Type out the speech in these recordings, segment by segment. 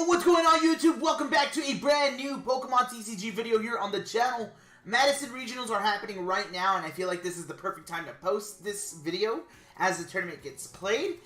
Yo, what's going on YouTube? Welcome back to a brand new Pokemon TCG video here on the channel. Madison Regionals are happening right now, and I feel like this is the perfect time to post this video as the tournament gets played.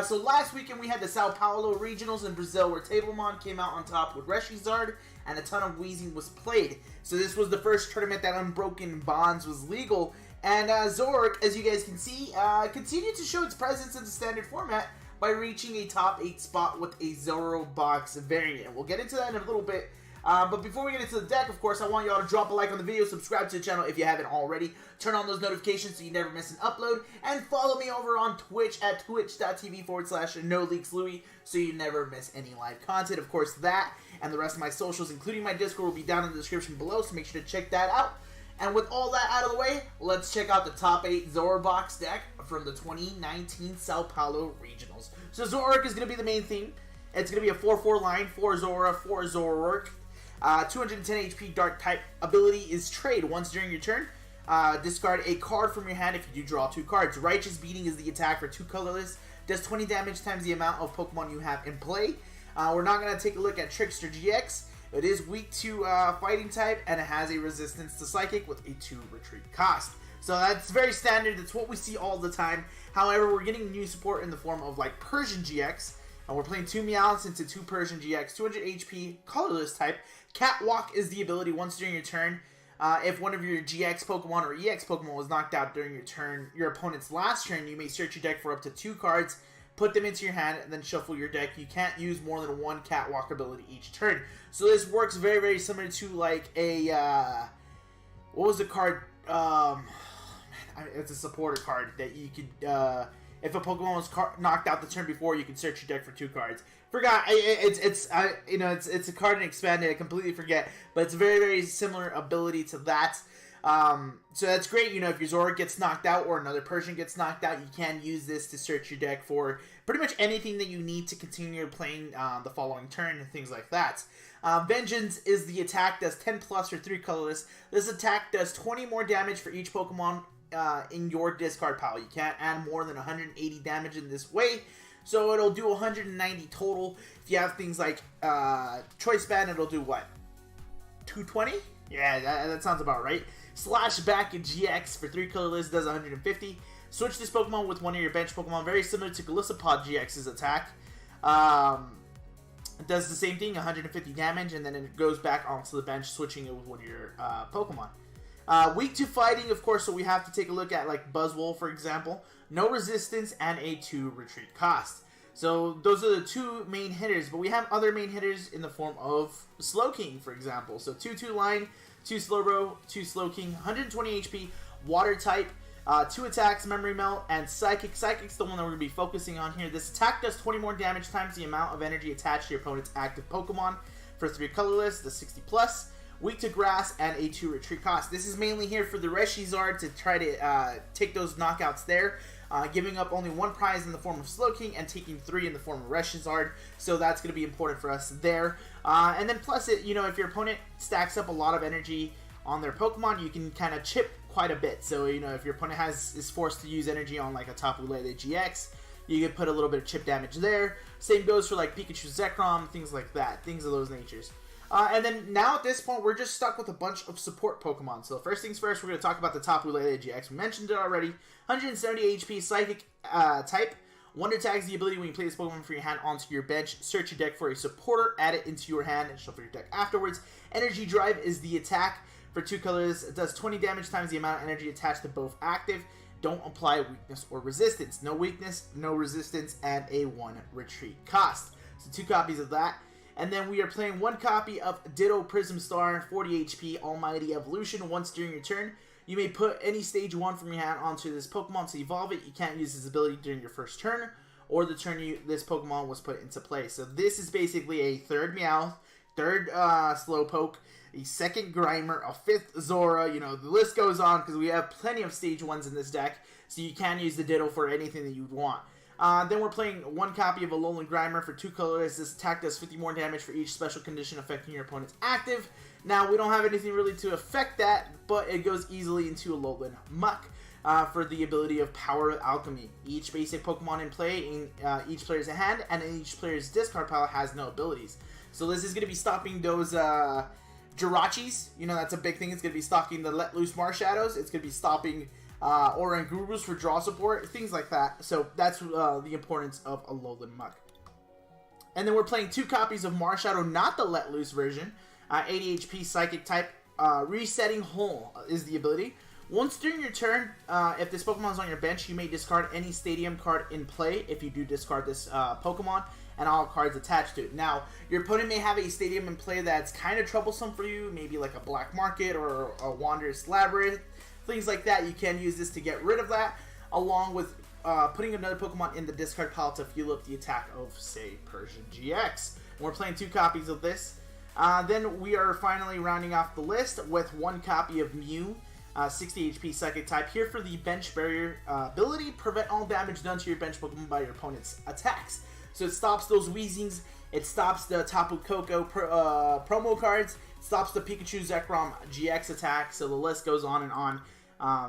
So last weekend we had the Sao Paulo Regionals in Brazil where Tablemon came out on top with Reshizard and a ton of Weezing was played. So this was the first tournament that Unbroken Bonds was legal, and Zoroark, as you guys can see, continued to show its presence in the standard format by reaching a top 8 spot with a Zoro box variant. We'll get into that in a little bit. But before we get into the deck, of course, I want y'all to drop a like on the video, subscribe to the channel if you haven't already, turn on those notifications so you never miss an upload, and follow me over on Twitch at twitch.tv/NoLeaksLouiee so you never miss any live content. Of course, that and the rest of my socials, including my Discord, will be down in the description below, so make sure to check that out. And with all that out of the way, let's check out the top 8 Zoro box deck from the 2019 Sao Paulo Regionals. So Zoroark is going to be the main theme. It's going to be a 4-4 line, 4 Zora, 4 Zoroark. 210 HP Dark type ability is trade. Once during your turn, discard a card from your hand if you do draw 2 cards. Righteous Beating is the attack for 2 colorless. Does 20 damage times the amount of Pokemon you have in play. We're not going to take a look at Trickster GX. It is weak to fighting type, and it has a resistance to psychic with a 2 retreat cost. So that's very standard. That's what we see all the time. However, we're getting new support in the form of like Persian GX. And we're playing 2 Meowths into 2 Persian GX, 200 HP, colorless type. Catwalk is the ability once during your turn. If one of your GX Pokemon or EX Pokemon was knocked out during your turn, your opponent's last turn, you may search your deck for up to 2 cards, put them into your hand, and then shuffle your deck. You can't use more than 1 Catwalk ability each turn. So this works very, very similar to like a, what was the card? It's a supporter card that you could, if a Pokemon was knocked out the turn before, you can search your deck for 2 cards. Forgot, it's a card in Expanded, I completely forget, but it's a very, very similar ability to that. So that's great, you know, if your Zoroark gets knocked out or another Persian gets knocked out, you can use this to search your deck for pretty much anything that you need to continue playing the following turn and things like that. Vengeance is the attack, does 10 plus for 3 colorless. This attack does 20 more damage for each Pokemon in your discard pile. You can't add more than 180 damage in this way, so it'll do 190 total. If you have things like Choice Band, it'll do what? 220? Yeah, that sounds about right. Slash Back GX for 3 colorless does 150. Switch this Pokemon with one of your bench Pokemon, very similar to Golisopod GX's attack. It does the same thing, 150 damage, and then it goes back onto the bench, switching it with one of your Pokemon. Weak to fighting, of course, so we have to take a look at like Buzzwole, for example. No resistance and a 2 retreat cost. So those are the 2 main hitters, but we have other main hitters in the form of Slowking, for example. So 2-2 line, 2 Slowbro, 2 Slowking, 120 HP, water type, 2 attacks, Memory Melt, and Psychic. Psychic's the one that we're going to be focusing on here. This attack does 20 more damage times the amount of energy attached to your opponent's active Pokemon for 3 colorless, the 60 plus. Weak to grass, and a 2 retreat cost. This is mainly here for the Reshizard to try to take those knockouts there, giving up only 1 prize in the form of Slowking and taking 3 in the form of Reshizard. So that's going to be important for us there. And then plus it, you know, if your opponent stacks up a lot of energy on their Pokemon, you can kind of chip quite a bit. So, you know, if your opponent is forced to use energy on like a Tapu Lele GX, you can put a little bit of chip damage there. Same goes for like Pikachu Zekrom, things like that, things of those natures. And then now at this point, we're just stuck with a bunch of support Pokemon. So first things first, we're going to talk about the Tapu Lele GX. We mentioned it already. 170 HP Psychic type. Wonder tags the ability when you play this Pokemon from your hand onto your bench. Search your deck for a supporter, add it into your hand, and shuffle your deck afterwards. Energy Drive is the attack for 2 colors. It does 20 damage times the amount of energy attached to both active. Don't apply weakness or resistance. No weakness, no resistance, and a 1 retreat cost. So 2 copies of that. And then we are playing 1 copy of Ditto Prism Star, 40 HP, Almighty Evolution. Once during your turn, you may put any stage 1 from your hand onto this Pokemon to evolve it. You can't use this ability during your first turn, or the turn this Pokemon was put into play. So this is basically a 3rd Meowth, 3rd Slowpoke, a 2nd Grimer, a 5th Zora. You know, the list goes on because we have plenty of stage 1s in this deck, so you can use the Ditto for anything that you want. Then we're playing 1 copy of Alolan Grimer for 2 colors. This attack does 50 more damage for each special condition affecting your opponent's active. Now, we don't have anything really to affect that, but it goes easily into Alolan Muck. for the ability of Power Alchemy. Each basic Pokemon in play in each player's hand and in each player's discard pile has no abilities. So this is going to be stopping those Jirachis. You know, that's a big thing. It's going to be stopping the Let Loose Marshadows. It's going to be stopping Orangurus for draw support, things like that. So that's the importance of a Alolan Muk. And then we're playing 2 copies of Marshadow, not the Let Loose version. 80 HP Psychic type. Resetting Hole is the ability. Once during your turn, if this Pokemon is on your bench, you may discard any Stadium card in play if you do discard this Pokemon and all cards attached to it. Now, your opponent may have a Stadium in play that's kind of troublesome for you, maybe like a Black Market or a Wanderous Labyrinth, things like that. You can use this to get rid of that, along with putting another Pokemon in the discard pile to fuel up the attack of, say, Persian GX. And we're playing 2 copies of this. Then we are finally rounding off the list with 1 copy of Mew, 60 HP Psychic type. Here for the Bench Barrier ability, prevent all damage done to your bench Pokemon by your opponent's attacks. So it stops those Weezings, it stops the Tapu Koko promo cards, it stops the Pikachu Zekrom GX attack, so the list goes on and on.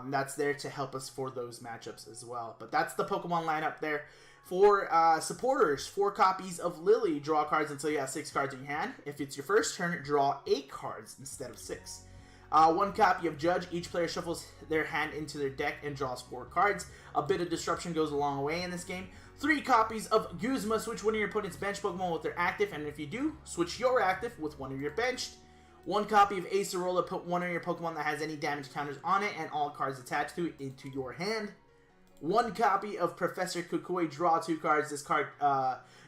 That's there to help us for those matchups as well. But that's the Pokemon lineup there. For supporters, 4 copies of Lily. Draw cards until you have 6 cards in your hand. If it's your first turn, draw 8 cards instead of 6. 1 copy of Judge. Each player shuffles their hand into their deck and draws 4 cards. A bit of disruption goes a long way in this game. 3 copies of Guzma. Switch one of your opponent's bench Pokemon with their active, and if you do, switch your active with one of your benched. 1 copy of Acerola. Put one of your Pokemon that has any damage counters on it and all cards attached to it into your hand. 1 copy of Professor Kukui. Draw 2 cards. This card,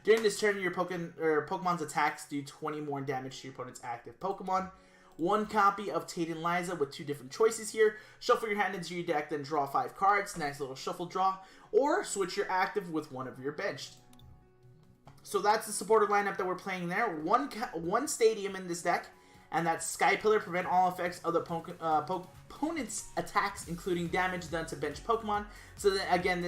during this turn, your Pokemon's attacks do 20 more damage to your opponent's active Pokemon. 1 copy of Taden Liza with 2 different choices here. Shuffle your hand into your deck, then draw 5 cards. Nice little shuffle draw. Or switch your active with one of your benched. So that's the supporter lineup that we're playing there. One Stadium in this deck, and that's Sky Pillar. Prevent all effects of the opponent's attacks, including damage done to bench Pokemon. So then again,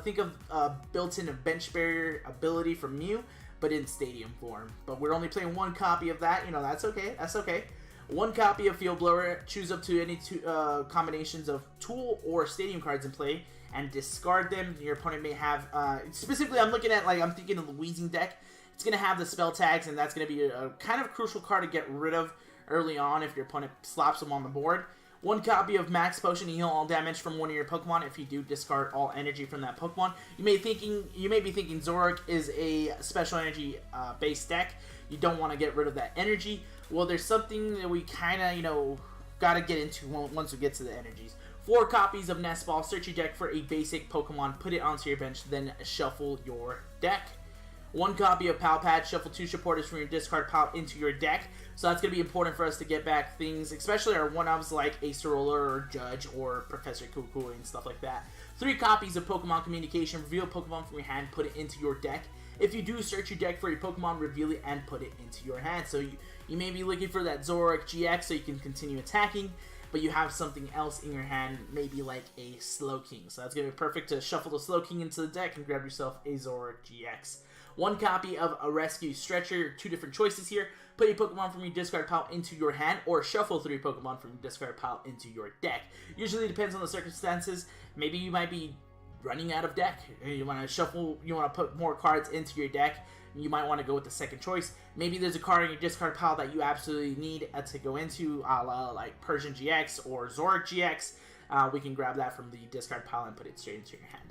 think of built-in bench barrier ability from Mew, but in Stadium form. But we're only playing 1 copy of that. You know, that's okay. That's okay. 1 copy of Field Blower. Choose up to any 2 combinations of Tool or Stadium cards in play and discard them. Your opponent may have, specifically I'm looking at, like, I'm thinking of the Weezing deck. It's going to have the spell tags, and that's going to be a kind of crucial card to get rid of early on if your opponent slaps them on the board. 1 copy of Max Potion to heal all damage from one of your Pokemon if you do discard all energy from that Pokemon. You may be thinking Zoroark is a special energy based deck. You don't want to get rid of that energy. Well, there's something that we kind of, you know, got to get into once we get to the energies. 4 copies of Nest Ball. Search your deck for a basic Pokemon, put it onto your bench, then shuffle your deck. 1 copy of Pal Pad. Shuffle 2 supporters from your discard pile into your deck. So that's going to be important for us to get back things, especially our one-ofs like Acerola or Judge or Professor Kukui and stuff like that. 3 copies of Pokemon Communication. Reveal Pokemon from your hand, put it into your deck. If you do search your deck for your Pokemon, reveal it and put it into your hand. So you may be looking for that Zoroark GX so you can continue attacking, but you have something else in your hand, maybe like a Slowking. So that's going to be perfect to shuffle the Slowking into the deck and grab yourself a Zoroark GX. 1 copy of a Rescue Stretcher. 2 different choices here. Put a Pokemon from your discard pile into your hand, or shuffle 3 Pokemon from your discard pile into your deck. Usually depends on the circumstances. Maybe you might be running out of deck. You want to shuffle, you want to put more cards into your deck. You might want to go with the second choice. Maybe there's a card in your discard pile that you absolutely need to go into, like Persian GX or Zoroark GX. We can grab that from the discard pile and put it straight into your hand.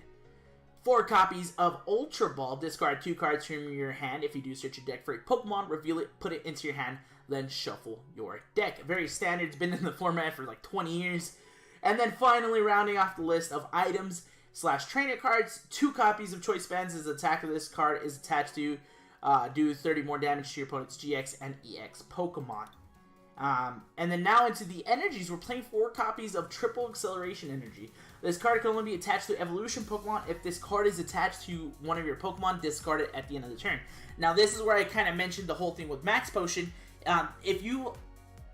4 copies of Ultra Ball. Discard 2 cards from your hand. If you do search your deck for a Pokemon, reveal it, put it into your hand, then shuffle your deck. Very standard. It's been in the format for like 20 years. And then finally, rounding off the list of items / trainer cards, 2 copies of Choice Bands. As the attack of this card is attached to do 30 more damage to your opponent's GX and EX Pokemon. And then now into the energies, we're playing 4 copies of Triple Acceleration Energy. This card can only be attached to Evolution Pokemon. If this card is attached to one of your Pokemon, discard it at the end of the turn. Now this is where I kind of mentioned the whole thing with Max Potion. If you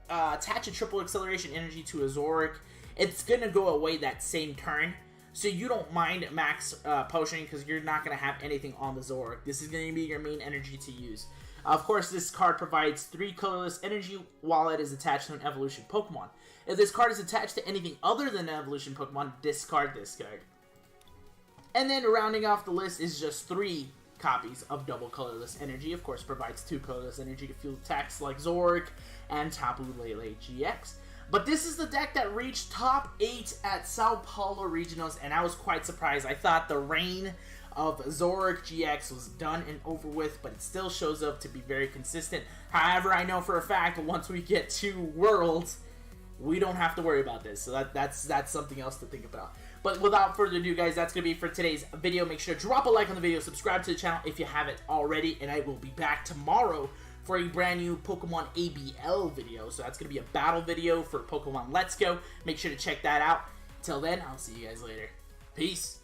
attach a Triple Acceleration Energy to a Zoroark, it's going to go away that same turn. So you don't mind Max Potion because you're not going to have anything on the Zoroark. This is going to be your main energy to use. Of course, this card provides 3 colorless energy while it is attached to an evolution Pokemon. If this card is attached to anything other than an evolution Pokemon, discard this card. And then rounding off the list is just 3 copies of double colorless energy. Of course, provides 2 colorless energy to field attacks like Zoroark and Tapu Lele GX. But this is the deck that reached top 8 at Sao Paulo Regionals, and I was quite surprised. I thought the reign of Zoroark GX was done and over with, but it still shows up to be very consistent. However, I know for a fact once we get to Worlds, we don't have to worry about this. So that's something else to think about. But without further ado, guys, that's going to be for today's video. Make sure to drop a like on the video, subscribe to the channel if you haven't already, and I will be back tomorrow for a brand new Pokemon ABL video. So that's going to be a battle video for Pokemon Let's Go. Make sure to check that out. Till then, I'll see you guys later. Peace.